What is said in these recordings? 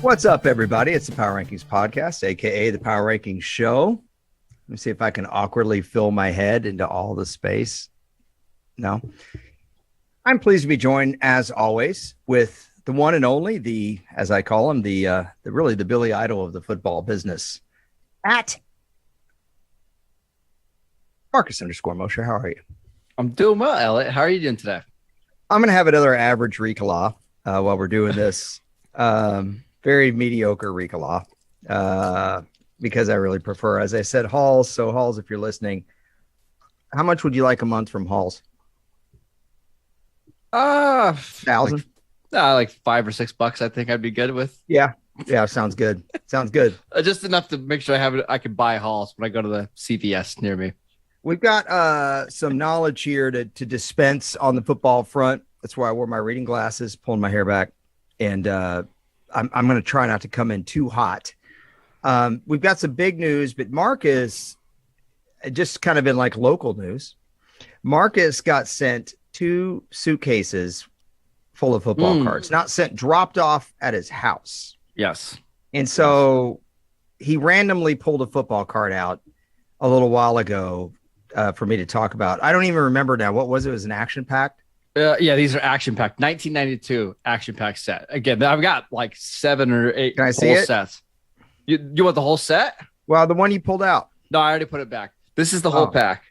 What's up, everybody? It's the Power Rankings Podcast, aka the Power Rankings Show. Let me see if I can awkwardly fill my head into all the space. No. I'm pleased to be joined, as always, with the one and only, the, as I call him, the really the Billy Idol of the football business, at Marcus_Mosher. How are you? I'm doing well, Elliot. How are you doing today? I'm going to have another average Ricola while we're doing this. Very mediocre Ricola because I really prefer, as I said, Halls. So Halls, if you're listening, how much would you like a month from Halls? 1,000. Like $5 or $6. I think I'd be good with. Yeah. Sounds good. Sounds good. Just enough to make sure I can buy Halls when I go to the CVS near me. We've got some knowledge here to dispense on the football front. That's why I wore my reading glasses, pulling my hair back, and I'm going to try not to come in too hot. We've got some big news, but Marcus, just kind of in like local news, Marcus got sent 2 suitcases full of football cards, not sent, dropped off at his house. Yes. And so he randomly pulled a football card out a little while ago for me to talk about. I don't even remember now. What was it? It was an action pack. Yeah, these are action pack. 1992 action pack set. Again, I've got like 7 or 8 Can I see it? Sets. You want the whole set? Well, the one you pulled out. No, I already put it back. This is the whole pack.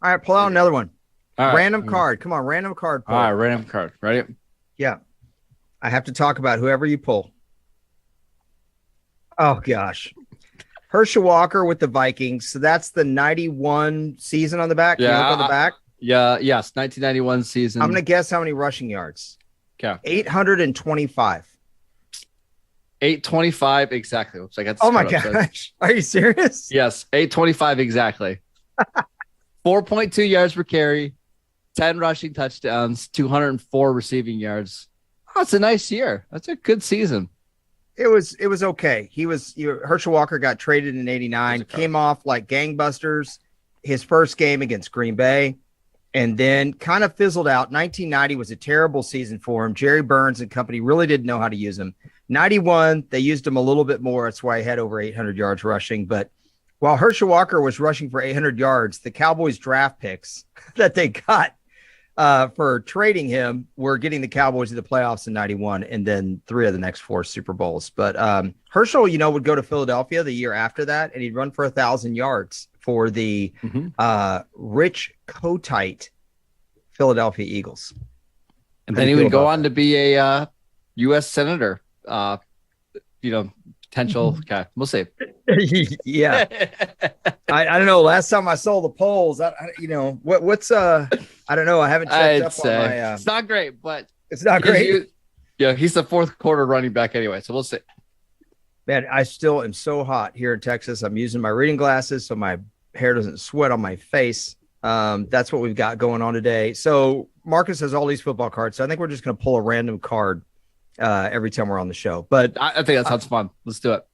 All right, pull out another one. All right. Random card. Come on, random card. All right, random card. Ready? Yeah. I have to talk about whoever you pull. Oh, gosh. Herschel Walker with the Vikings. So that's the 91 season on the back. Yeah. On the back. Yeah. Yes. 1991 season. I'm going to guess how many rushing yards. Okay. 825. 825 exactly. Looks like that's oh my gosh. Are you serious? Yes. 825 exactly. 4.2 yards per carry, 10 rushing touchdowns, 204 receiving yards. Oh, it's a nice year. That's a good season. It was okay. Herschel Walker got traded in 89, came off like gangbusters his first game against Green Bay, and then kind of fizzled out. 1990 was a terrible season for him. Jerry Burns and company really didn't know how to use him. 91, they used him a little bit more. That's why he had over 800 yards rushing. But while Herschel Walker was rushing for 800 yards, the Cowboys draft picks that they got for trading him were getting the Cowboys to the playoffs in 91 and then 3 of the next 4 Super Bowls. But Herschel, would go to Philadelphia the year after that, and he'd run for 1,000 yards for the Rich Kotite Philadelphia Eagles. And then he would go on to be a U.S. Senator, potential. Okay, we'll see. Yeah. I don't know. Last time I saw the polls, what's I don't know. I haven't checked up on my. It's not great, but it's not great. He's the 4th quarter running back anyway, so we'll see. Man, I still am so hot here in Texas. I'm using my reading glasses so my hair doesn't sweat on my face. That's what we've got going on today. So Marcus has all these football cards, so I think we're just going to pull a random card every time we're on the show. But I think that sounds fun. Let's do it.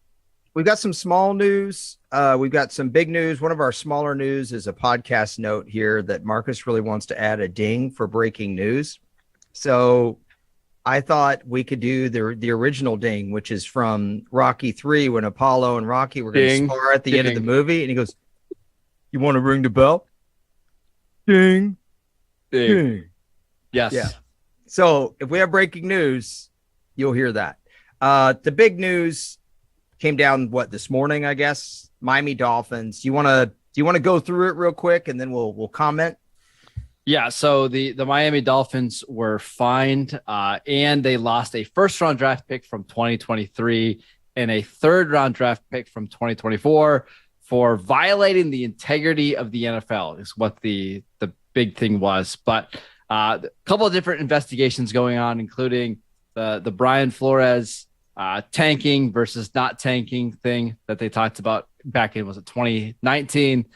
We've got some small news. We've got some big news. One of our smaller news is a podcast note here that Marcus really wants to add a ding for breaking news. So I thought we could do the original ding, which is from Rocky 3 when Apollo and Rocky were going to spar at the end of the movie. And he goes, "You want to ring the bell?" Ding. Ding. Yes. Yeah. So if we have breaking news, you'll hear that. The big news came down this morning, I guess. Miami Dolphins. Do you want to go through it real quick and then we'll comment? Yeah, so the Miami Dolphins were fined and they lost a 1st-round draft pick from 2023 and a 3rd-round draft pick from 2024 for violating the integrity of the NFL is what the big thing was. But a couple of different investigations going on, including the Brian Flores tanking versus not tanking thing that they talked about back in, was it 2019?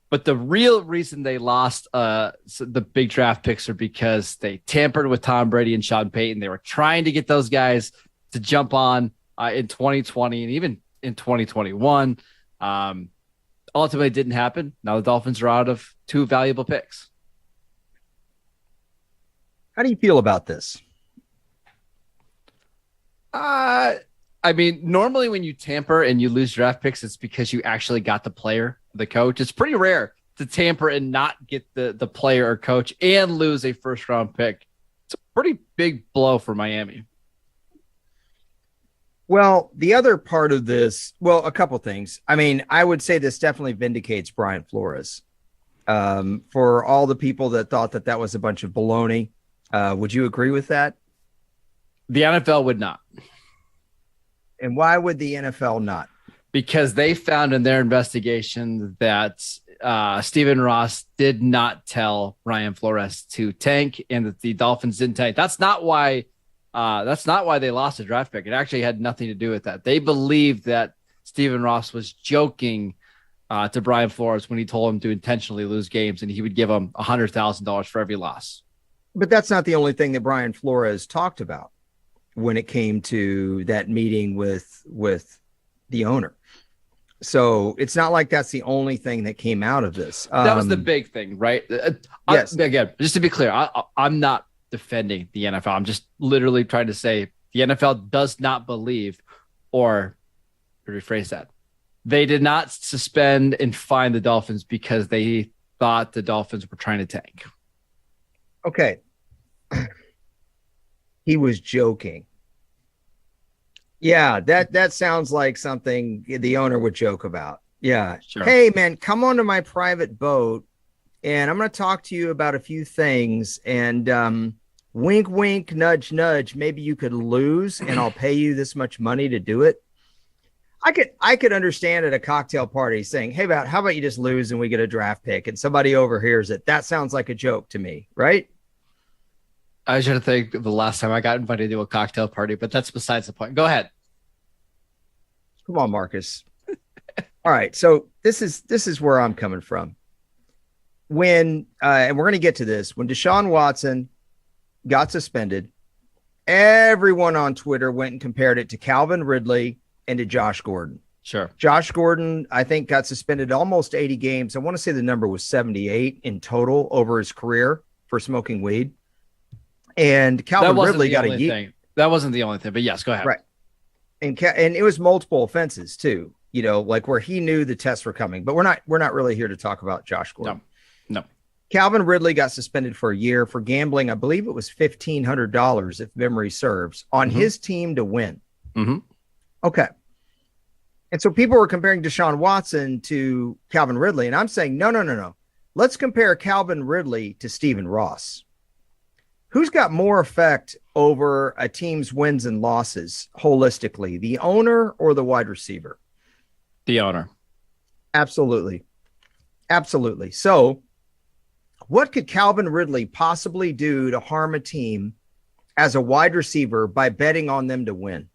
But the real reason they lost the big draft picks are because they tampered with Tom Brady and Sean Payton. They were trying to get those guys to jump on in 2020 and even in 2021. Ultimately, it didn't happen. Now the Dolphins are out of 2 valuable picks. How do you feel about this? I mean, normally when you tamper and you lose draft picks, it's because you actually got the player, the coach. It's pretty rare to tamper and not get the player or coach and lose a first round pick. It's a pretty big blow for Miami. Well, the other part of this, well, a couple things. I mean, I would say this definitely vindicates Brian Flores. For all the people that thought that was a bunch of baloney, would you agree with that? The NFL would not. And why would the NFL not? Because they found in their investigation that Stephen Ross did not tell Brian Flores to tank, and that the Dolphins didn't tank. That's not why they lost a draft pick. It actually had nothing to do with that. They believed that Stephen Ross was joking to Brian Flores when he told him to intentionally lose games, and he would give him $100,000 for every loss. But that's not the only thing that Brian Flores talked about when it came to that meeting with the owner. So it's not like that's the only thing that came out of this. That was the big thing, right? Yes. Again, just to be clear, I'm not defending the NFL. I'm just literally trying to say the NFL does not believe, or to rephrase that, they did not suspend and fine the Dolphins because they thought the Dolphins were trying to tank. Okay. He was joking. Yeah, that sounds like something the owner would joke about. Yeah. Sure. Hey, man, come onto my private boat, and I'm going to talk to you about a few things. And wink, wink, nudge, nudge. Maybe you could lose, and I'll pay you this much money to do it. I could understand at a cocktail party saying, "Hey, how about you just lose and we get a draft pick?" And somebody overhears it. That sounds like a joke to me, right? I should think the last time I got invited to a cocktail party, but that's besides the point. Go ahead. Come on, Marcus. All right. So this is where I'm coming from. When, and we're going to get to this, when Deshaun Watson got suspended, everyone on Twitter went and compared it to Calvin Ridley and to Josh Gordon. Sure. Josh Gordon, I think, got suspended almost 80 games. I want to say the number was 78 in total over his career for smoking weed. And Calvin Ridley got a year. That wasn't the only thing, but yes, go ahead. Right. And it was multiple offenses too, like where he knew the tests were coming, but we're not really here to talk about Josh Gordon. No. Calvin Ridley got suspended for a year for gambling. I believe it was $1,500, if memory serves, on his team to win. Mm-hmm. Okay. And so people were comparing Deshaun Watson to Calvin Ridley. And I'm saying, no. Let's compare Calvin Ridley to Stephen Ross. Who's got more effect over a team's wins and losses holistically, the owner or the wide receiver? The owner. Absolutely. So what could Calvin Ridley possibly do to harm a team as a wide receiver by betting on them to win?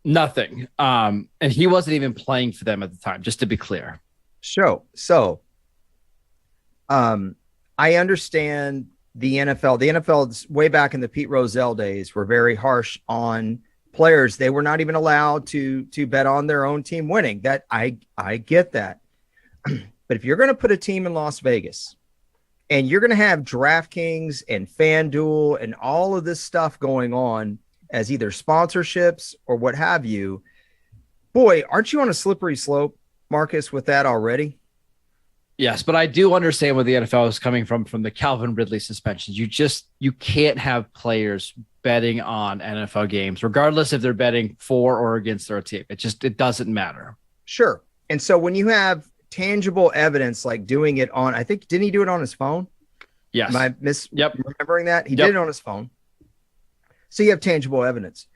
Nothing. And he wasn't even playing for them at the time, just to be clear. So I understand the NFL. The NFL, way back in the Pete Rozelle days, were very harsh on players. They were not even allowed to bet on their own team winning. That I get that. But if you're going to put a team in Las Vegas and you're going to have DraftKings and FanDuel and all of this stuff going on as either sponsorships or what have you, boy, aren't you on a slippery slope, Marcus, with that already? Yes, but I do understand where the NFL is coming from the Calvin Ridley suspensions. You can't have players betting on NFL games, regardless if they're betting for or against their team. It doesn't matter. Sure. And so when you have tangible evidence, like doing it on, I think, didn't he do it on his phone? Yes. Am I remembering that? He did it on his phone. So you have tangible evidence.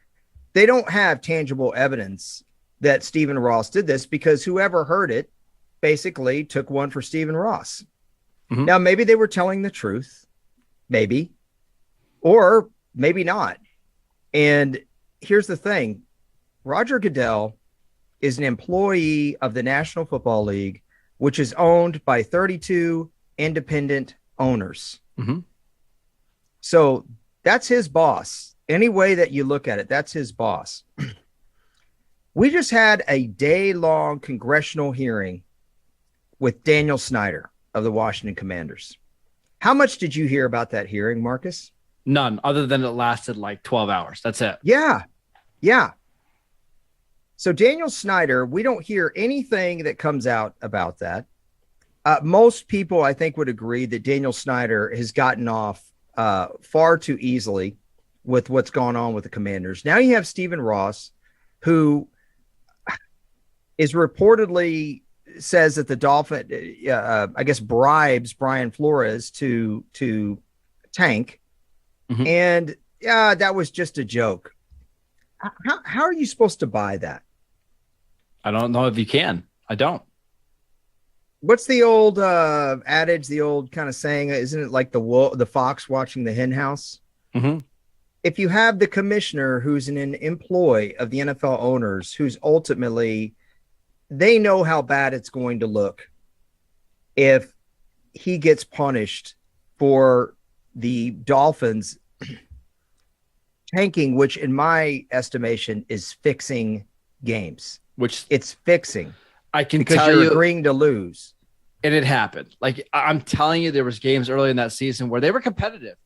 They don't have tangible evidence that Stephen Ross did this because whoever heard it basically took one for Stephen Ross. Mm-hmm. Now, maybe they were telling the truth, maybe, or maybe not. And here's the thing. Roger Goodell is an employee of the National Football League, which is owned by 32 independent owners. Mm-hmm. So that's his boss. Any way that you look at it, that's his boss. We just had a day-long congressional hearing with Daniel Snyder of the Washington Commanders. How much did you hear about that hearing, Marcus? None, other than it lasted like 12 hours. That's it. Yeah. So Daniel Snyder, we don't hear anything that comes out about that. Most people, I think, would agree that Daniel Snyder has gotten off far too easily with what's gone on with the Commanders. Now you have Stephen Ross, who is reportedly says that the Dolphins, I guess, bribes Brian Flores to tank. Mm-hmm. And that was just a joke. How are you supposed to buy that? I don't know if you can. I don't. What's the old adage, the old kind of saying? Isn't it like the fox watching the hen house? Mm-hmm. If you have the commissioner who's an employee of the NFL owners, who's ultimately, they know how bad it's going to look if he gets punished for the Dolphins tanking, which in my estimation is fixing games. Which it's fixing. I can because tell you're you, agreeing to lose. And it happened. Like, I'm telling you, there was games early in that season where they were competitive.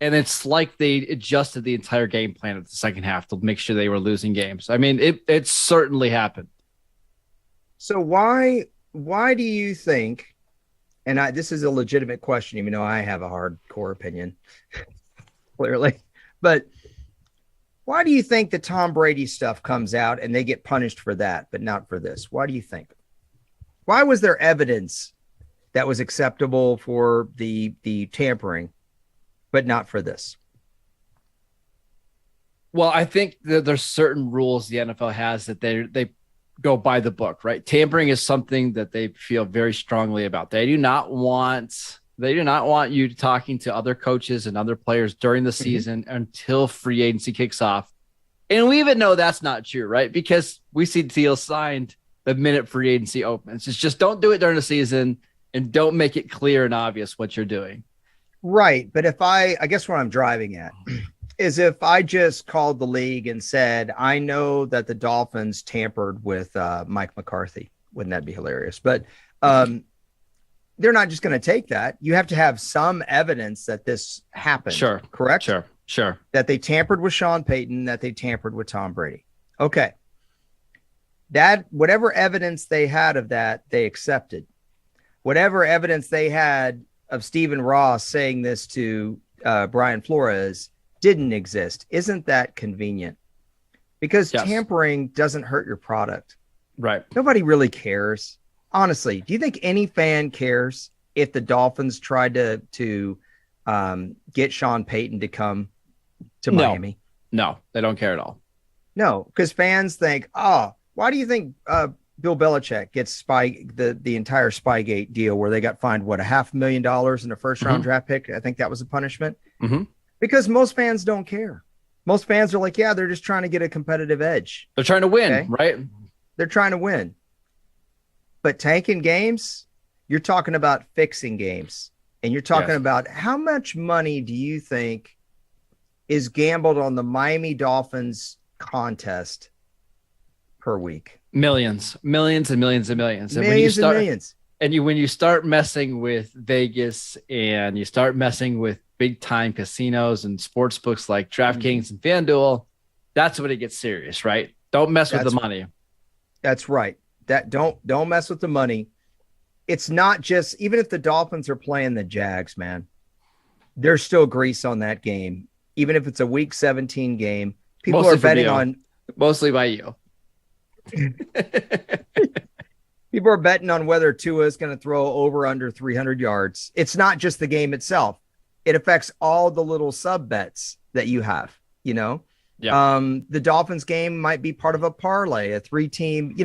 And it's like they adjusted the entire game plan at the second half to make sure they were losing games. I mean, it certainly happened. So why do you think, and this is a legitimate question, even though I have a hardcore opinion, clearly, but why do you think the Tom Brady stuff comes out and they get punished for that, but not for this? Why do you think? Why was there evidence that was acceptable for the tampering, but not for this? Well, I think that there's certain rules the NFL has that they go by the book, right? Tampering is something that they feel very strongly about. They do not want you talking to other coaches and other players during the season until free agency kicks off. And we even know that's not true, right? Because we see deals signed the minute free agency opens. It's just don't do it during the season and don't make it clear and obvious what you're doing. Right. But if I guess what I'm driving at is if I just called the league and said, I know that the Dolphins tampered with Mike McCarthy. Wouldn't that be hilarious? But they're not just going to take that. You have to have some evidence that this happened. Sure. Correct? Sure. That they tampered with Sean Payton, that they tampered with Tom Brady. Okay. That whatever evidence they had of that, they accepted. Whatever evidence they had of Stephen Ross saying this to Brian Flores didn't exist. Isn't that convenient? Because tampering doesn't hurt your product. Right. Nobody really cares. Honestly, do you think any fan cares if the Dolphins tried to get Sean Payton to come to Miami? No, they don't care at all. No, because fans think, why do you think Bill Belichick gets the entire Spygate deal where they got fined, $500,000 in a first round draft pick? I think that was a punishment. Mm-hmm. Because most fans don't care. Most fans are like, they're just trying to get a competitive edge. They're trying to win, right? They're trying to win. But tanking games, you're talking about fixing games. And you're talking about how much money do you think is gambled on the Miami Dolphins contest per week? Millions and millions. And millions. And when you start messing with Vegas and you start messing with big time casinos and sports books like DraftKings and FanDuel, that's when it gets serious, right? Don't mess with the money. That's right. Don't mess with the money. It's not just, even if the Dolphins are playing the Jags, man, there's still grease on that game. Even if it's a week 17 game, people are betting on mostly by you. People are betting on whether Tua is going to throw over under 300 yards. It's not just the game itself. It affects all the little sub bets that you have, the Dolphins game might be part of a parlay, a 3-team,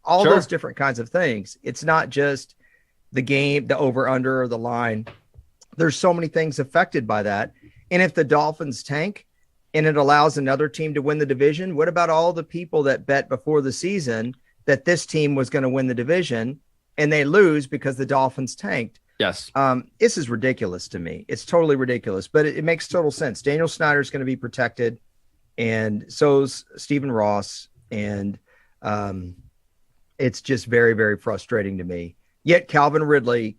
all those different kinds of things. It's not just the game, the over under or the line. There's so many things affected by that. And if the Dolphins tank and it allows another team to win the division, what about all the people that bet before the season that this team was going to win the division and they lose because the Dolphins tanked? Yes. This is ridiculous to me. It's totally ridiculous, but it makes total sense. Daniel Snyder is going to be protected, and so's Stephen Ross. And it's just very, very frustrating to me. Yet Calvin Ridley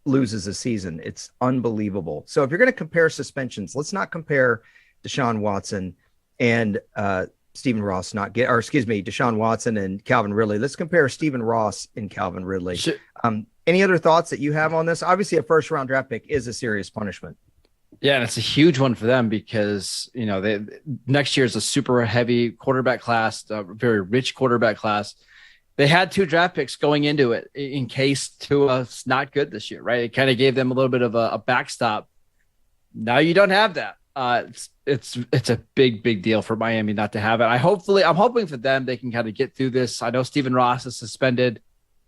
loses a season. It's unbelievable. So if you're going to compare suspensions, let's not compare Deshaun Watson and Stephen Ross not get, or excuse me, Deshaun Watson and Calvin Ridley. Let's compare Stephen Ross and Calvin Ridley. Any other thoughts that you have on this? Obviously, a first round draft pick is a serious punishment. Yeah, and it's a huge one for them because, next year is a super heavy quarterback class, a very rich quarterback class. They had 2 draft picks going into it in case Tua's not good this year, right? It kind of gave them a little bit of a backstop. Now you don't have that. It's a big deal for Miami not to have it. I'm hoping for them they can kind of get through this. I know Stephen Ross is suspended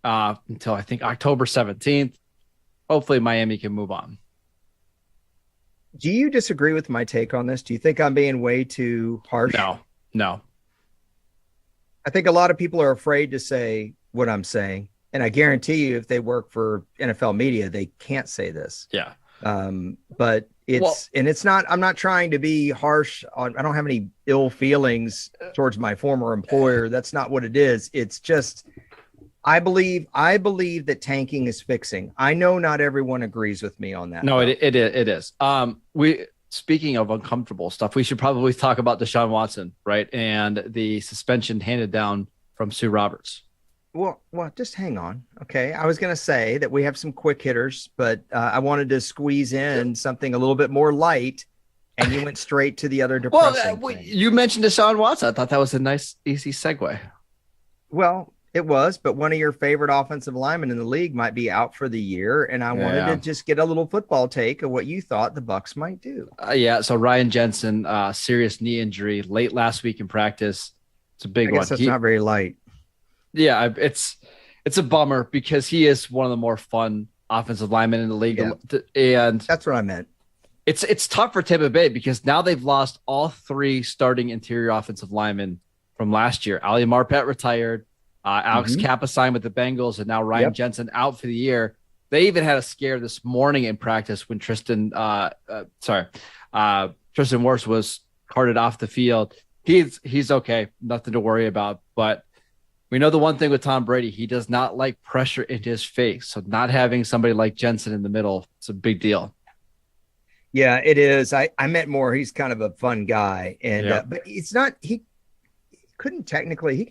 until I think October 17th. Hopefully Miami can move on. Do you disagree with my take on this? Do you think I'm being way too harsh? No. I think a lot of people are afraid to say what I'm saying. And I guarantee you, if they work for NFL media, they can't say this. Yeah. But it's not, I'm not trying to be harsh I don't have any ill feelings towards my former employer. That's not what it is. It's just, I believe that tanking is fixing. I know not everyone agrees with me on that. No, it is. Speaking of uncomfortable stuff, we should probably talk about Deshaun Watson, right? And the suspension handed down from Sue Roberts. Well, just hang on. Okay. I was going to say that we have some quick hitters, but I wanted to squeeze in something a little bit more light, and you went straight to the other depressing thing. You mentioned Deshaun Watson. I thought that was a nice, easy segue. Well, it was, but one of your favorite offensive linemen in the league might be out for the year, and I wanted to just get a little football take of what you thought the Bucs might do. So Ryan Jensen, serious knee injury late last week in practice. It's a big one. That's not very light. Yeah, it's a bummer because he is one of the more fun offensive linemen in the league, and that's what I meant. It's tough for Tampa Bay because now they've lost all 3 starting interior offensive linemen from last year. Ali Marpet retired. Alex Kappa signed with the Bengals, and now Ryan Jensen out for the year. They even had a scare this morning in practice when Tristan Wirfs was carted off the field. He's okay, nothing to worry about. But we know the one thing with Tom Brady, he does not like pressure in his face. So not having somebody like Jensen in the middle, it's a big deal. Yeah, it is. I meant more. He's kind of a fun guy, and but it's not. He could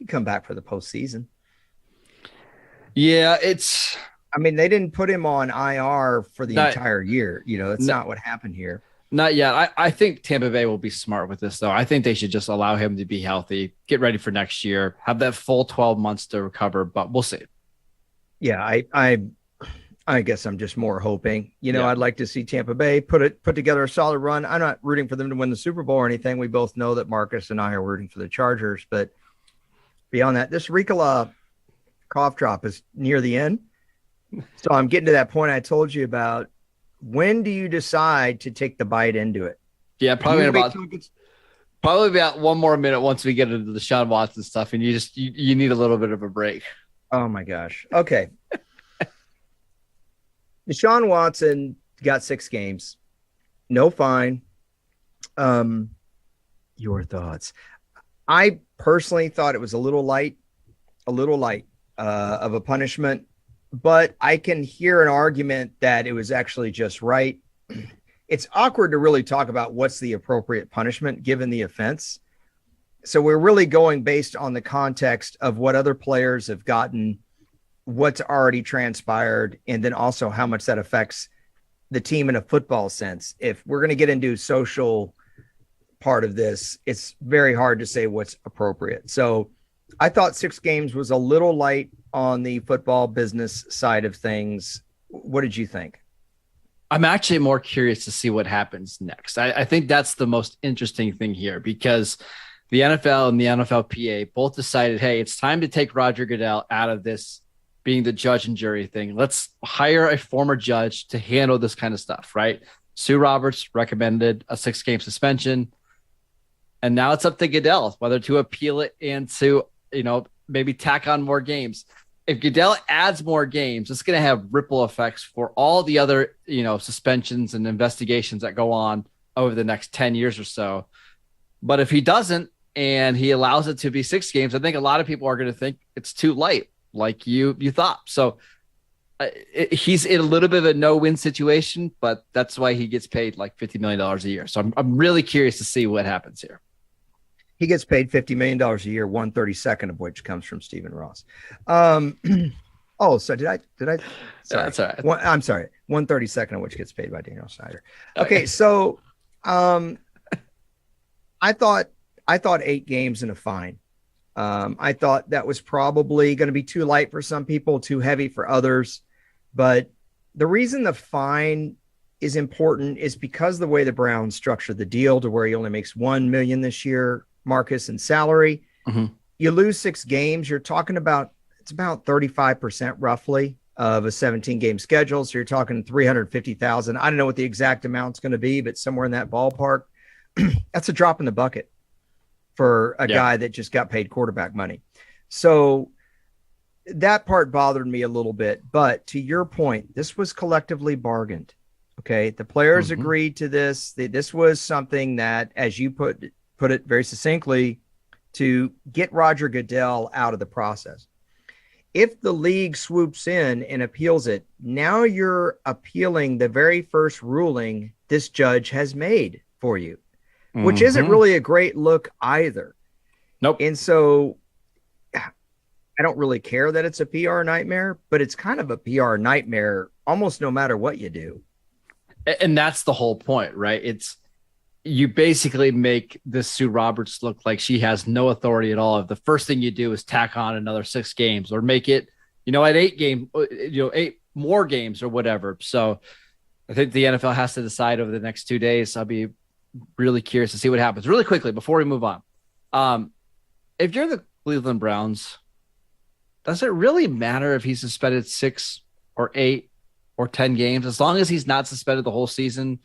come back for the postseason. Yeah, I mean, they didn't put him on IR for the entire year. That's not what happened here. Not yet. I think Tampa Bay will be smart with this, though. I think they should just allow him to be healthy, get ready for next year, have that full 12 months to recover, but we'll see. Yeah, I guess I'm just more hoping. I'd like to see Tampa Bay put together a solid run. I'm not rooting for them to win the Super Bowl or anything. We both know that Marcus and I are rooting for the Chargers, but beyond that, this Ricola cough drop is near the end. So I'm getting to that point I told you about. When do you decide to take the bite into it? Yeah, probably about one more minute once we get into the Deshaun Watson stuff, and you need a little bit of a break. Oh my gosh. Okay. Deshaun Watson got 6 games, no fine. Your thoughts? I personally thought it was a little light of a punishment, but I can hear an argument that it was actually just right. It's awkward to really talk about what's the appropriate punishment given the offense. So we're really going based on the context of what other players have gotten, what's already transpired, and then also how much that affects the team in a football sense. If we're going to get into social part of this, it's very hard to say what's appropriate. So I thought 6 games was a little light on the football business side of things. What did you think? I'm actually more curious to see what happens next. I think that's the most interesting thing here because the NFL and the NFLPA both decided, hey, it's time to take Roger Goodell out of this being the judge and jury thing. Let's hire a former judge to handle this kind of stuff, right? Sue Roberts recommended a 6-game suspension. And now it's up to Goodell whether to appeal it and to, maybe tack on more games. If Goodell adds more games, it's going to have ripple effects for all the other, suspensions and investigations that go on over the next 10 years or so. But if he doesn't and he allows it to be 6 games, I think a lot of people are going to think it's too light, like you thought. So he's in a little bit of a no-win situation, but that's why he gets paid like $50 million a year. So I'm really curious to see what happens here. He gets paid $50 million a year, 1/32 of which comes from Stephen Ross. So did I? Sorry. That's all right. I'm sorry. 1/32 of which gets paid by Daniel Snyder. Okay. So, I thought 8 games and a fine. I thought that was probably going to be too light for some people, too heavy for others. But the reason the fine is important is because the way the Browns structured the deal to where he only makes $1 million this year, Marcus, in salary. Mm-hmm. You lose 6 games, you're talking about, it's about 35% roughly of a 17-game schedule. So you're talking 350,000. I don't know what the exact amount's going to be, but somewhere in that ballpark. That's a drop in the bucket for a guy that just got paid quarterback money. So that part bothered me a little bit. But to your point, this was collectively bargained. Okay. The players agreed to this. This was something that, as you put it very succinctly, to get Roger Goodell out of the process. If the league swoops in and appeals it, now you're appealing the very first ruling this judge has made for you, which isn't really a great look either. Nope. And so I don't really care that it's a PR nightmare, but it's kind of a PR nightmare almost no matter what you do. And that's the whole point, right? It's, you basically make this Sue Roberts look like she has no authority at all. If the first thing you do is tack on another 6 games or make it, at 8 more games or whatever. So I think the NFL has to decide over the next 2 days. I'll be really curious to see what happens. Really quickly, before we move on. If you're the Cleveland Browns, does it really matter if he's suspended 6 or 8 or 10 games, as long as he's not suspended the whole season?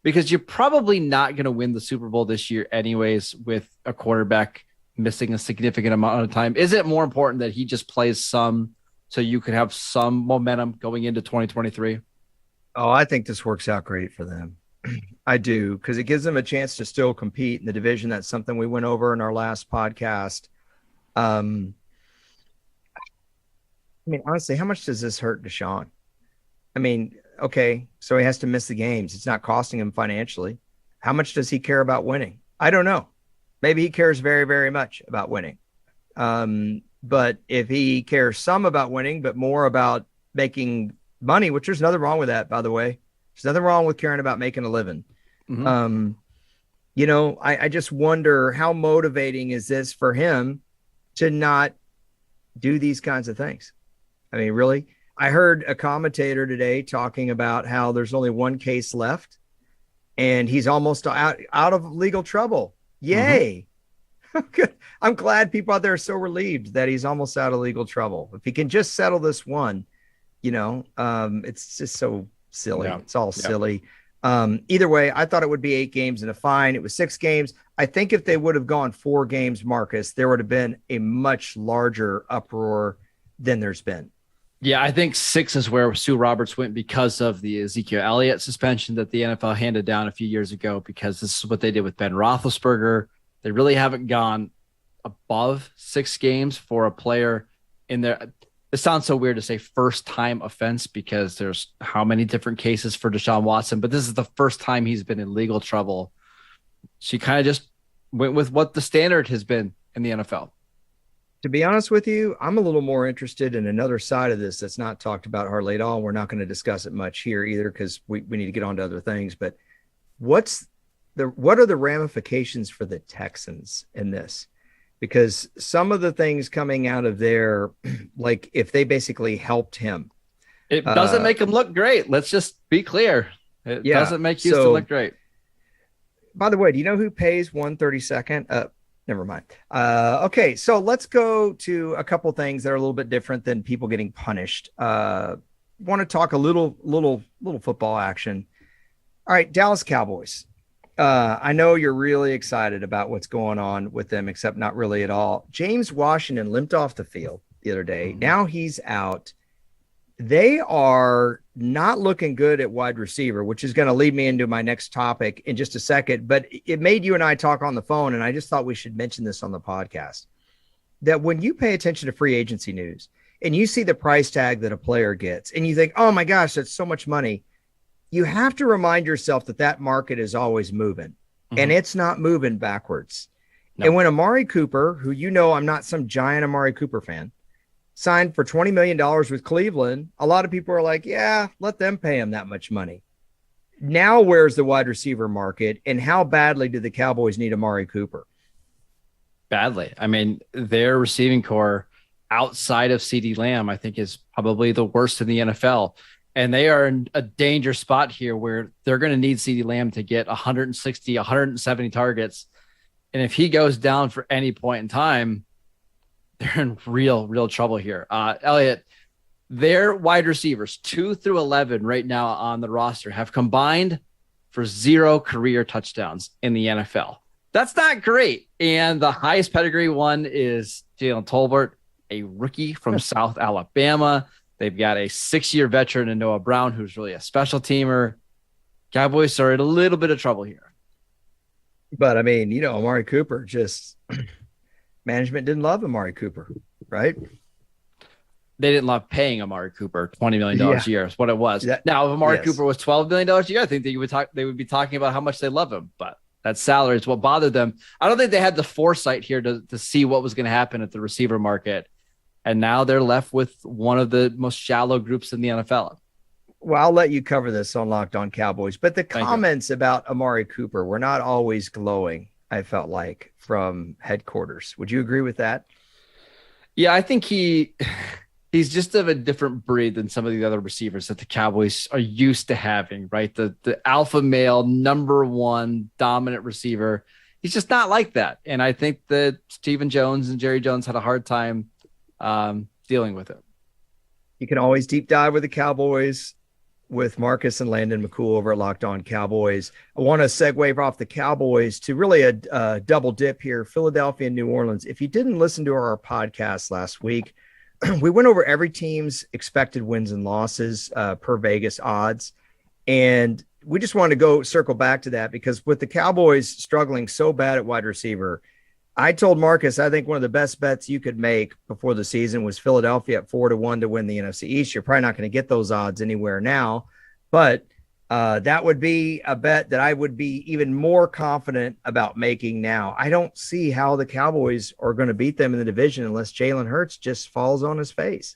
Because you're probably not going to win the Super Bowl this year anyways with a quarterback missing a significant amount of time. Is it more important that he just plays some so you could have some momentum going into 2023? Oh, I think this works out great for them. I do, because it gives them a chance to still compete in the division. That's something we went over in our last podcast. I mean, honestly, how much does this hurt Deshaun? I mean, okay, so he has to miss the games. It's not costing him financially. How much does he care about winning? I don't know. Maybe he cares very, very much about winning. But if he cares some about winning, but more about making money, which there's nothing wrong with that, by the way. There's nothing wrong with caring about making a living. I just wonder how motivating is this for him to not do these kinds of things? I mean, really? I heard a commentator today talking about how there's only 1 case left and he's almost out of legal trouble. Yay. Good. I'm glad people out there are so relieved that he's almost out of legal trouble. If he can just settle this one, it's just so silly. Yeah. It's all silly. Either way, I thought it would be 8 games and a fine. It was 6 games. I think if they would have gone 4 games, Marcus, there would have been a much larger uproar than there's been. Yeah, I think 6 is where Sue Roberts went because of the Ezekiel Elliott suspension that the NFL handed down a few years ago, because this is what they did with Ben Roethlisberger. They really haven't gone above 6 games for a player in there. It sounds so weird to say first-time offense because there's how many different cases for Deshaun Watson, but this is the first time he's been in legal trouble. She kind of just went with what the standard has been in the NFL. To be honest with you, I'm a little more interested in another side of this that's not talked about hardly at all. We're not going to discuss it much here either because we need to get on to other things. But what are the ramifications for the Texans in this? Because some of the things coming out of there, like if they basically helped him. It doesn't make him look great. Let's just be clear. It doesn't make Houston look great. By the way, do you know who pays 1/32? Never mind. Okay, so let's go to a couple things that are a little bit different than people getting punished. Want to talk a little football action. All right, Dallas Cowboys. I know you're really excited about what's going on with them, except not really at all. James Washington limped off the field the other day. Now he's out. They are not looking good at wide receiver, which is going to lead me into my next topic in just a second. But it made you and I talk on the phone, and I just thought we should mention this on the podcast, that when you pay attention to free agency news and you see the price tag that a player gets and you think, oh my gosh, that's so much money, you have to remind yourself that market is always moving and it's not moving backwards. No. And when Amari Cooper, who I'm not some giant Amari Cooper fan, signed for $20 million with Cleveland, a lot of people are like, yeah, let them pay him that much money. Now, where's the wide receiver market, and how badly do the Cowboys need Amari Cooper? Badly. I mean, their receiving core outside of CeeDee Lamb, I think, is probably the worst in the NFL. And they are in a danger spot here where they're going to need CeeDee Lamb to get 160, 170 targets. And if he goes down for any point in time, they're in real trouble here. Elliot, their wide receivers, 2 through 11 right now on the roster, have combined for 0 career touchdowns in the NFL. That's not great. And the highest pedigree one is Jalen Tolbert, a rookie from South Alabama. They've got a 6-year veteran in Noah Brown, who's really a special teamer. Cowboys are in a little bit of trouble here. But, I mean, Amari Cooper, just management didn't love Amari Cooper, right? They didn't love paying Amari Cooper $20 million a year is what it was. Now, if Amari Cooper was $12 million a year, I think they would be talking about how much they love him. But that salary is what bothered them. I don't think they had the foresight here to see what was going to happen at the receiver market. And now they're left with one of the most shallow groups in the NFL. Well, I'll let you cover this on Locked On Cowboys, but the comments about Amari Cooper were not always glowing, I felt like, from headquarters. Would you agree with that? Yeah, I think he's just of a different breed than some of the other receivers that the Cowboys are used to having, right? The alpha male, number one dominant receiver. He's just not like that. And I think that Stephen Jones and Jerry Jones had a hard time dealing with it. You can always deep dive with the Cowboys with Marcus and Landon McCool over at Locked On Cowboys. I want to segue off the Cowboys to really a double dip here, Philadelphia and New Orleans. If you didn't listen to our podcast last week, we went over every team's expected wins and losses per Vegas odds. And we just wanted to go circle back to that because with the Cowboys struggling so bad at wide receiver, I told Marcus, I think one of the best bets you could make before the season was Philadelphia at 4-1 to win the NFC East. You're probably not going to get those odds anywhere now, but that would be a bet that I would be even more confident about making now. I don't see how the Cowboys are going to beat them in the division unless Jalen Hurts just falls on his face.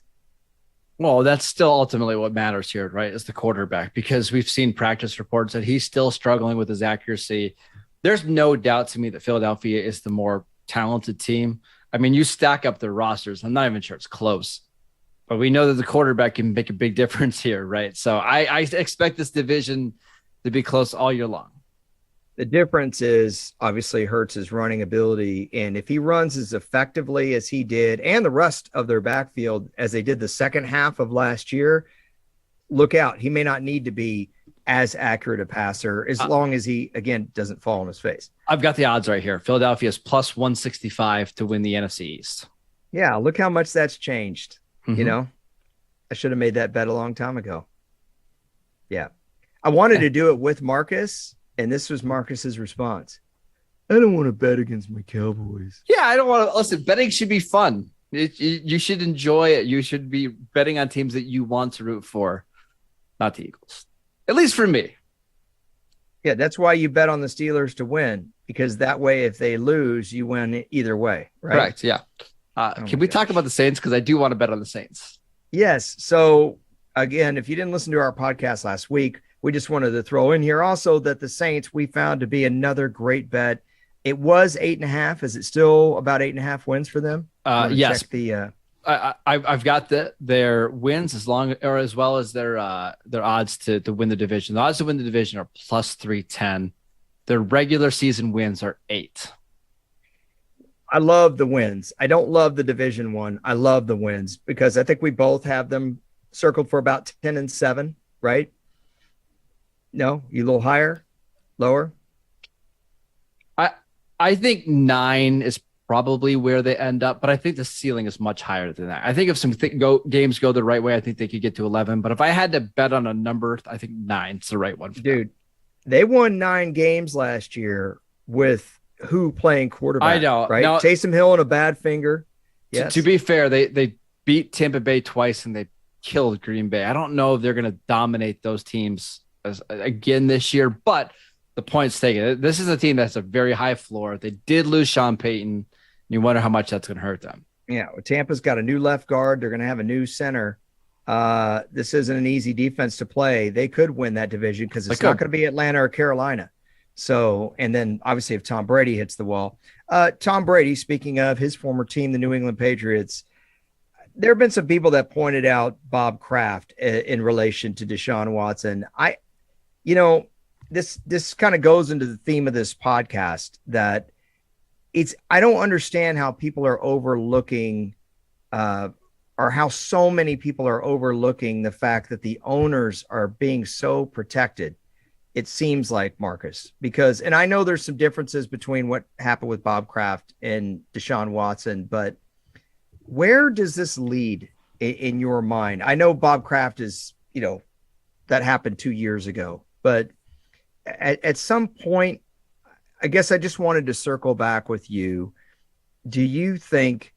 Well, that's still ultimately what matters here, right? Is the quarterback, because we've seen practice reports that he's still struggling with his accuracy. There's no doubt to me that Philadelphia is the more talented team. I mean, you stack up their rosters. I'm not even sure it's close, but we know that the quarterback can make a big difference here, right? So I expect this division to be close all year long. The difference is obviously Hurts' running ability, and if he runs as effectively as he did and the rest of their backfield as they did the second half of last year, look out. He may not need to be as accurate a passer as long as he, again, doesn't fall on his face. I've got the odds right here. Philadelphia is plus 165 to win the NFC East. Yeah, look how much that's changed. Mm-hmm. I should have made that bet a long time ago. Yeah. I wanted to do it with Marcus, and this was Marcus's response. I don't want to bet against my Cowboys. Yeah, I don't want to. Listen, betting should be fun. You should enjoy it. You should be betting on teams that you want to root for, not the Eagles. At least for me. Yeah, that's why you bet on the Steelers to win, because that way, if they lose, you win either way, right? Correct, yeah. Can we talk about the Saints? Because I do want to bet on the Saints. Yes. So, again, if you didn't listen to our podcast last week, we just wanted to throw in here also that the Saints we found to be another great bet. It was 8.5. Is it still about 8.5 wins for them? Yes. Check I've got their wins as well as their odds to win the division. The odds to win the division are plus 310. Their regular season wins are 8. I love the wins. I don't love the division one. I love the wins because I think we both have them circled for about 10-7, right? No, you a little higher, lower? I think 9 is probably where they end up, but I think the ceiling is much higher than that. I think if some games go the right way, I think they could get to 11. But if I had to bet on a number, I think 9's the right one. Dude, they won 9 games last year with who playing quarterback? I know, right? Now, Taysom Hill and a bad finger. Yes. To be fair, they beat Tampa Bay twice and they killed Green Bay. I don't know if they're going to dominate those teams again this year, but the point's taken. This is a team that's a very high floor. They did lose Sean Payton. You wonder how much that's going to hurt them. Yeah, Tampa's got a new left guard. They're going to have a new center. This isn't an easy defense to play. They could win that division because it's not going to be Atlanta or Carolina. So, and then obviously if Tom Brady hits the wall, Tom Brady, speaking of his former team, the New England Patriots, there have been some people that pointed out Bob Kraft in relation to Deshaun Watson. This kind of goes into the theme of this podcast that I don't understand how people are overlooking or how so many people are overlooking the fact that the owners are being so protected. It seems like, Marcus, and I know there's some differences between what happened with Bob Kraft and Deshaun Watson, but where does this lead in your mind? I know Bob Kraft is, that happened 2 years ago, but at some point, I guess I just wanted to circle back with you. Do you think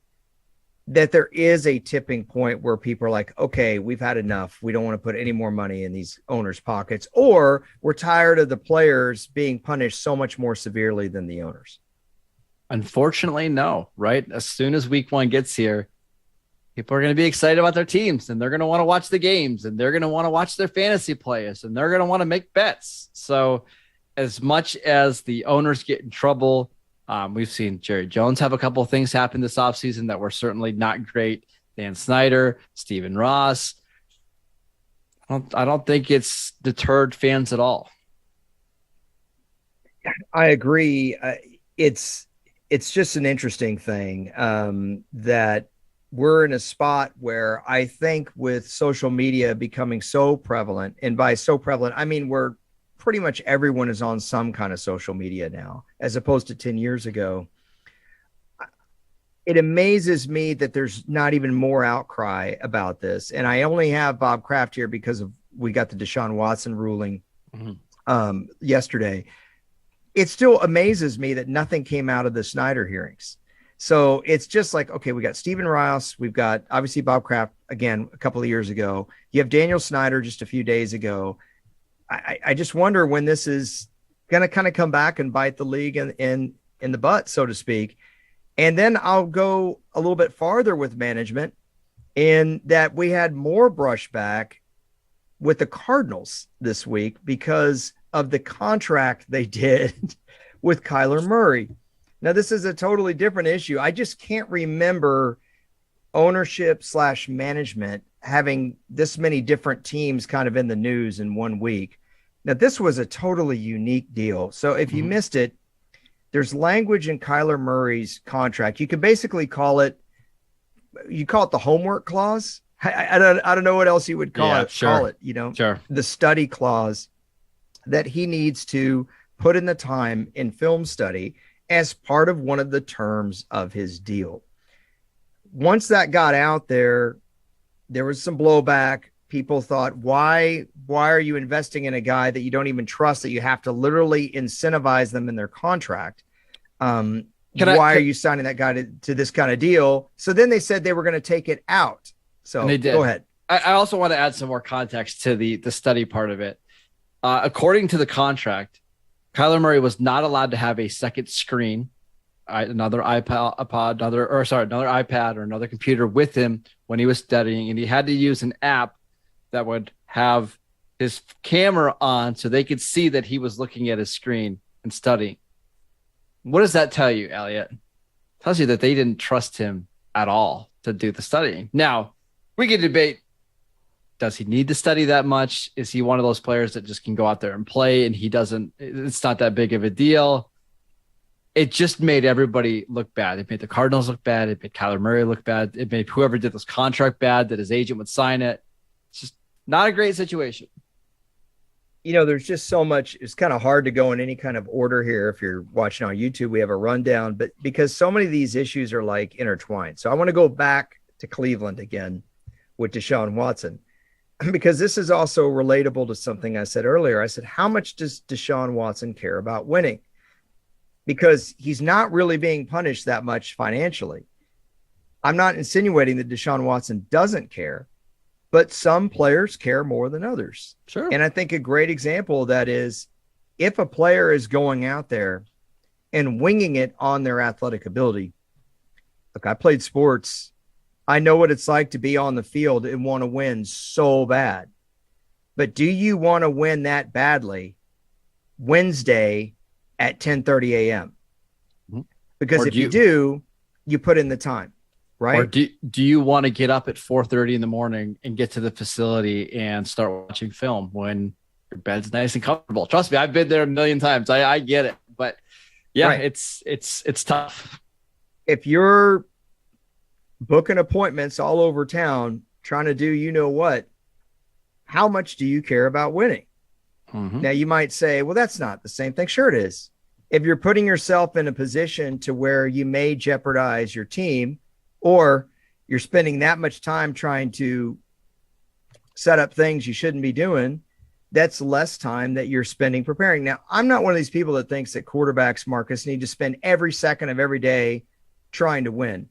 that there is a tipping point where people are like, okay, we've had enough. We don't want to put any more money in these owners' pockets, or we're tired of the players being punished so much more severely than the owners? Unfortunately, no, right? As soon as week one gets here, people are going to be excited about their teams, and they're going to want to watch the games, and they're going to want to watch their fantasy players, and they're going to want to make bets. So as much as the owners get in trouble, we've seen Jerry Jones have a couple of things happen this offseason that were certainly not great. Dan Snyder, Stephen Ross. I don't think it's deterred fans at all. I agree. It's just an interesting thing that we're in a spot where I think with social media becoming so prevalent, and by so prevalent, I mean we're pretty much everyone is on some kind of social media now, as opposed to 10 years ago. It amazes me that there's not even more outcry about this. And I only have Bob Kraft here because we got the Deshaun Watson ruling yesterday. It still amazes me that nothing came out of the Snyder hearings. So it's just like, okay, we got Stephen Ross. We've got obviously Bob Kraft again, a couple of years ago. You have Daniel Snyder just a few days ago. I just wonder when this is going to kind of come back and bite the league in the butt, so to speak. And then I'll go a little bit farther with management in that we had more brushback with the Cardinals this week because of the contract they did with Kyler Murray. Now, this is a totally different issue. I just can't remember ownership / management having this many different teams kind of in the news in 1 week. Now, this was a totally unique deal. So if you missed it, there's language in Kyler Murray's contract. You could basically call it the homework clause. I don't know what else you would call it. Sure. Call it, the study clause that he needs to put in the time in film study as part of one of the terms of his deal. Once that got out there was some blowback. People thought, why are you investing in a guy that you don't even trust, that you have to literally incentivize them in their contract? Why are you signing that guy to this kind of deal? So then they said they were going to take it out. So they did. Go ahead. I also want to add some more context to the study part of it. According to the contract, Kyler Murray was not allowed to have a second screen, another iPad, another iPad or another computer with him when he was studying, and he had to use an app that would have his camera on so they could see that he was looking at his screen and studying. What does that tell you, Elliot? It tells you that they didn't trust him at all to do the studying. Now, we can debate, does he need to study that much? Is he one of those players that just can go out there and play and it's not that big of a deal? It just made everybody look bad. It made the Cardinals look bad. It made Kyler Murray look bad. It made whoever did this contract bad, that his agent would sign it. It's just not a great situation. There's just so much. It's kind of hard to go in any kind of order here. If you're watching on YouTube, we have a rundown, but because so many of these issues are like intertwined. So I want to go back to Cleveland again with Deshaun Watson, because this is also relatable to something I said earlier. I said, how much does Deshaun Watson care about winning? Because he's not really being punished that much financially. I'm not insinuating that Deshaun Watson doesn't care, but some players care more than others. Sure. And I think a great example of that is if a player is going out there and winging it on their athletic ability, look, I played sports. I know what it's like to be on the field and want to win so bad. But do you want to win that badly Wednesday at 10:30 a.m.? Because if you do, you put in the time, right? Or do you want to get up at 4:30 in the morning and get to the facility and start watching film when your bed's nice and comfortable? Trust me, I've been there a million times. I get it. But yeah, right. It's tough. If you're booking appointments all over town, trying to do you know what, how much do you care about winning? Now you might say, well, that's not the same thing. Sure it is. If you're putting yourself in a position to where you may jeopardize your team, or you're spending that much time trying to set up things you shouldn't be doing, that's less time that you're spending preparing. Now, I'm not one of these people that thinks that quarterbacks, Marcus, need to spend every second of every day trying to win.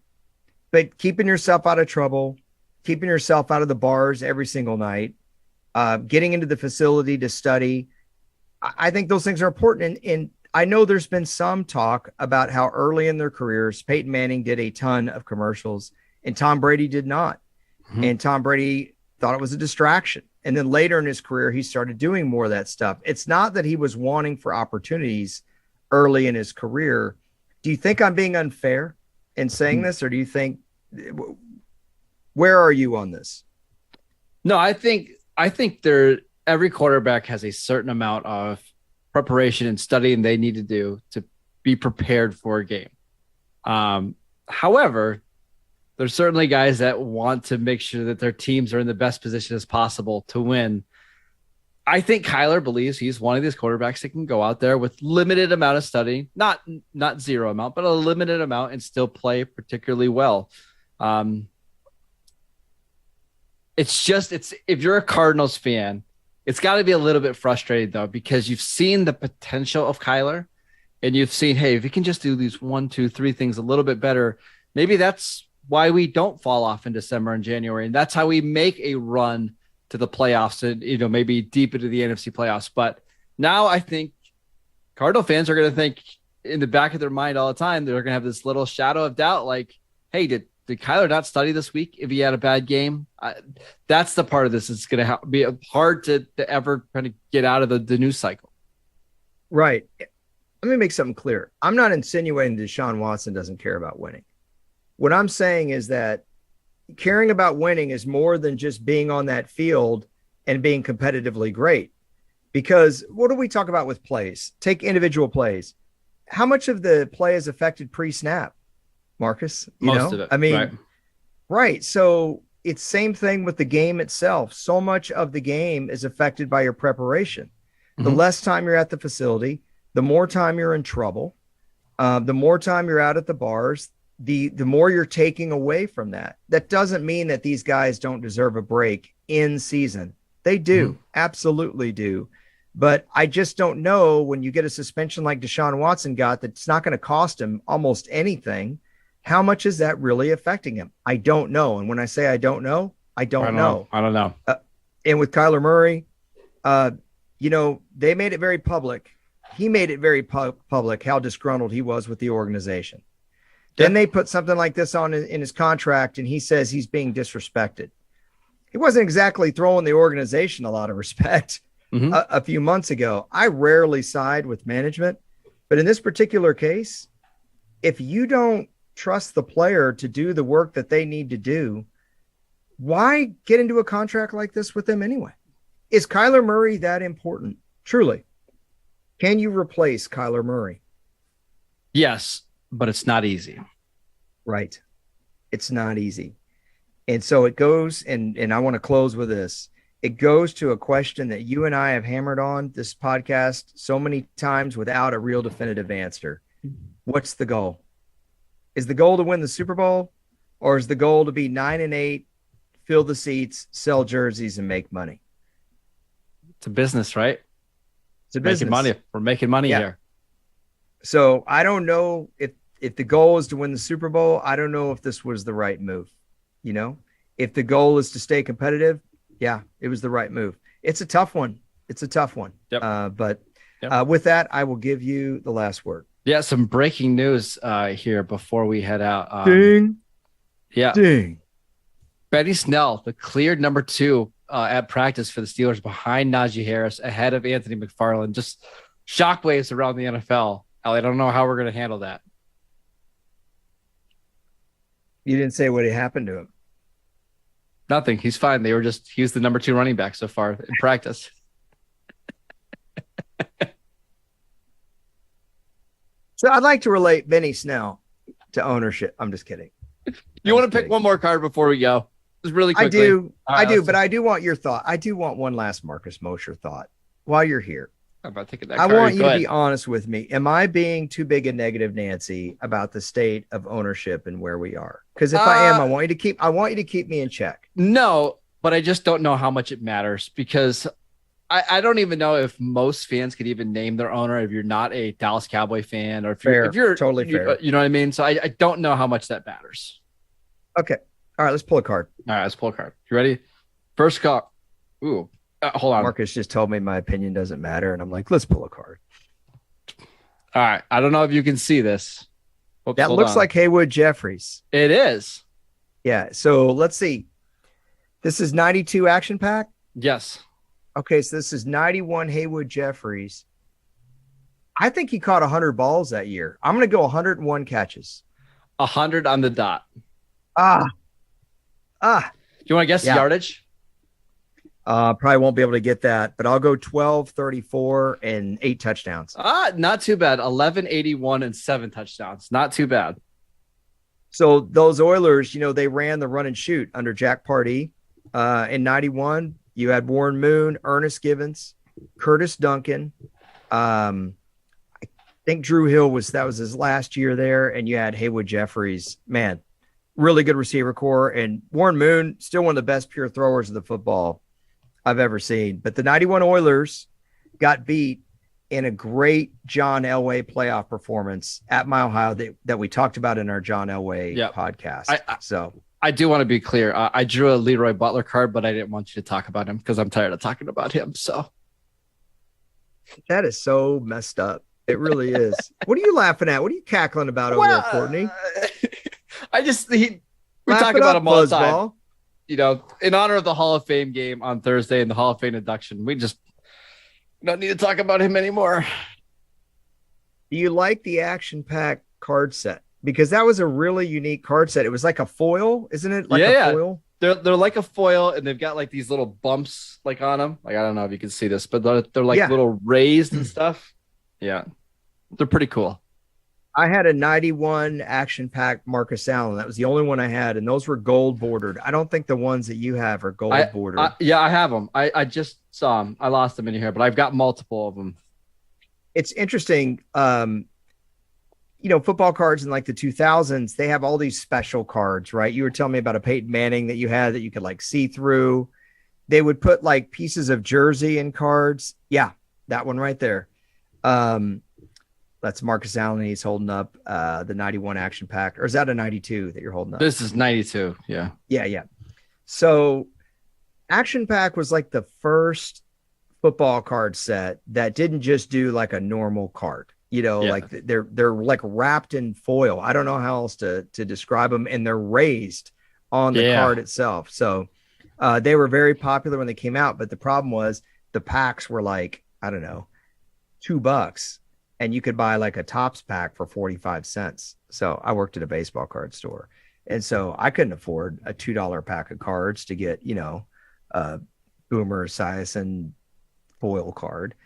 But keeping yourself out of trouble, keeping yourself out of the bars every single night, getting into the facility to study, I think those things are important. And I know there's been some talk about how early in their careers, Peyton Manning did a ton of commercials and Tom Brady did not. And Tom Brady thought it was a distraction. And then later in his career, he started doing more of that stuff. It's not that he was wanting for opportunities early in his career. Do you think I'm being unfair in saying this, or do you think, where are you on this? No, I think every quarterback has a certain amount of preparation and studying they need to do to be prepared for a game. However, there's certainly guys that want to make sure that their teams are in the best position as possible to win. I think Kyler believes he's one of these quarterbacks that can go out there with limited amount of studying, not zero amount, but a limited amount, and still play particularly well. It's if you're a Cardinals fan, it's got to be a little bit frustrating though, because you've seen the potential of Kyler and you've seen, hey, if he can just do these 1, 2, 3 things a little bit better, maybe that's why we don't fall off in December and January. And that's how we make a run to the playoffs and, maybe deep into the NFC playoffs. But now I think Cardinal fans are going to think in the back of their mind all the time, they're going to have this little shadow of doubt. Like, hey, did Kyler not study this week if he had a bad game? That's the part of this that's going to be hard to ever kind of get out of the news cycle. Right. Let me make something clear. I'm not insinuating Deshaun Watson doesn't care about winning. What I'm saying is that caring about winning is more than just being on that field and being competitively great. Because what do we talk about with plays? Take individual plays. How much of the play is affected pre-snap, Marcus? Most of it. I mean, right. So it's same thing with the game itself. So much of the game is affected by your preparation. The less time you're at the facility, the more time you're in trouble, the more time you're out at the bars, the more you're taking away from that. That doesn't mean that these guys don't deserve a break in season. They do. Absolutely do. But I just don't know, when you get a suspension like Deshaun Watson got, that's not going to cost him almost anything. How much is that really affecting him? I don't know. And when I say I don't know, I don't know. I don't know. And with Kyler Murray, they made it very public. He made it very public how disgruntled he was with the organization. Then they put something like this on in his contract, and he says he's being disrespected. He wasn't exactly throwing the organization a lot of respect a few months ago. I rarely side with management, but in this particular case, if you don't trust the player to do the work that they need to do, why get into a contract like this with them anyway? Is Kyler Murray that important? Truly. Can you replace Kyler Murray? Yes, but it's not easy. Right. It's not easy. And so it goes, and I want to close with this. It goes to a question that you and I have hammered on this podcast so many times without a real definitive answer. What's the goal? Is the goal to win the Super Bowl, or is the goal to be 9-8, fill the seats, sell jerseys, and make money? It's a business, right? It's a business. Making money. We're making money here. So I don't know if the goal is to win the Super Bowl. I don't know if this was the right move. If the goal is to stay competitive, yeah, it was the right move. It's a tough one. Yep. But Yep. With that, I will give you the last word. Yeah, some breaking news here before we head out. Ding. Yeah. Ding. Benny Snell, the cleared number 2 at practice for the Steelers behind Najee Harris, ahead of Anthony McFarland. Just shockwaves around the NFL. I don't know how we're going to handle that. You didn't say what had happened to him. Nothing. He's fine. He was the number 2 running back so far in practice. So I'd like to relate Benny Snell to ownership. I'm just kidding. You want to pick one more card before we go? Just really quickly. I do, but I do want your thought. I do want one last Marcus Mosher thought while you're here. I'm about taking that I card. want you to be honest with me. Am I being too big a negative Nancy about the state of ownership and where we are? Because if I am, I want you to keep me in check. No, but I just don't know how much it matters because I don't even know if most fans could even name their owner if you're not a Dallas Cowboy fan or if you're totally fair. You know what I mean? So I don't know how much that matters. Okay. All right, let's pull a card. All right, let's pull a card. You ready? First card. Ooh, hold on. Marcus just told me my opinion doesn't matter, and I'm like, let's pull a card. All right. I don't know if you can see this. Oops, that looks like Haywood Jeffries. It is. Yeah. So let's see. This is 92 action pack. Yes. Okay, so this is 91 Haywood Jeffries. I think he caught 100 balls that year. I'm going to go 101 catches. 100 on the dot. Do you want to guess the yardage? Probably won't be able to get that, but I'll go 12, 34, and 8 touchdowns. Not too bad. 11, 81, and 7 touchdowns. Not too bad. So those Oilers, they ran the run and shoot under Jack Pardee. In 91, you had Warren Moon, Ernest Givens, Curtis Duncan. I think Drew Hill was his last year there, and you had Haywood Jeffries. Man, really good receiver core, and Warren Moon, still one of the best pure throwers of the football I've ever seen. But the 91 Oilers got beat in a great John Elway playoff performance at Mile High that we talked about in our John Elway podcast. I do want to be clear. I drew a Leroy Butler card, but I didn't want you to talk about him because I'm tired of talking about him. So that is so messed up. It really is. What are you laughing at? What are you cackling about over there, Courtney? We talk about him all the time. In honor of the Hall of Fame game on Thursday and the Hall of Fame induction, we just don't need to talk about him anymore. Do you like the action pack card set? Because that was a really unique card set. It was like a foil, isn't it? Like a foil? They're like a foil, and they've got like these little bumps like on them. Like I don't know if you can see this, but they're like little raised and stuff. Yeah, they're pretty cool. I had a 91 action pack Marcus Allen. That was the only one I had, and those were gold bordered. I don't think the ones that you have are gold bordered. I have them. I just saw them. I lost them in here, but I've got multiple of them. It's interesting. Football cards in like the 2000s, they have all these special cards, right? You were telling me about a Peyton Manning that you had that you could like see through. They would put like pieces of jersey in cards. Yeah, that one right there. That's Marcus Allen. He's holding up the 91 action pack. Or is that a 92 that you're holding up? This is 92. Yeah. Yeah. So action pack was like the first football card set that didn't just do like a normal card. Like they're like wrapped in foil. I don't know how else to describe them. And they're raised on the card itself. So they were very popular when they came out. But the problem was the packs were like, I don't know, $2. And you could buy like a Topps pack for 45 cents. So I worked at a baseball card store. And so I couldn't afford a $2 pack of cards to get, a Boomer Esiason foil card.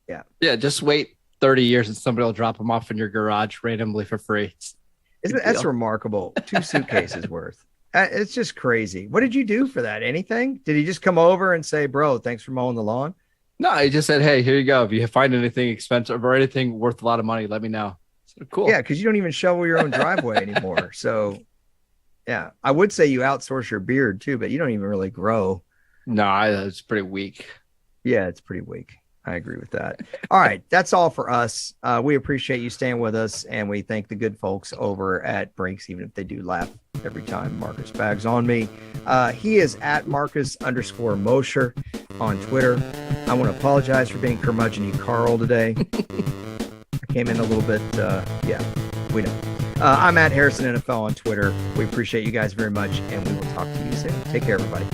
Yeah. Yeah. Just wait 30 years and somebody will drop them off in your garage randomly for free. That's remarkable. 2 suitcases worth. It's just crazy. What did you do for that? Anything? Did he just come over and say, bro, thanks for mowing the lawn? No, he just said, hey, here you go. If you find anything expensive or anything worth a lot of money, let me know. So, cool. Yeah, because you don't even shovel your own driveway anymore. So, yeah, I would say you outsource your beard too, but you don't even really grow. No, it's pretty weak. Yeah, it's pretty weak. I agree with that. All right, that's all for us. We appreciate you staying with us, and we thank the good folks over at Brinks, even if they do laugh every time Marcus bags on me. He is at Marcus_Mosher on Twitter. I want to apologize for being curmudgeon-y Carl today. I came in a little bit, we know. I'm at Harrison NFL on Twitter. We appreciate you guys very much, and we will talk to you soon. Take care, everybody.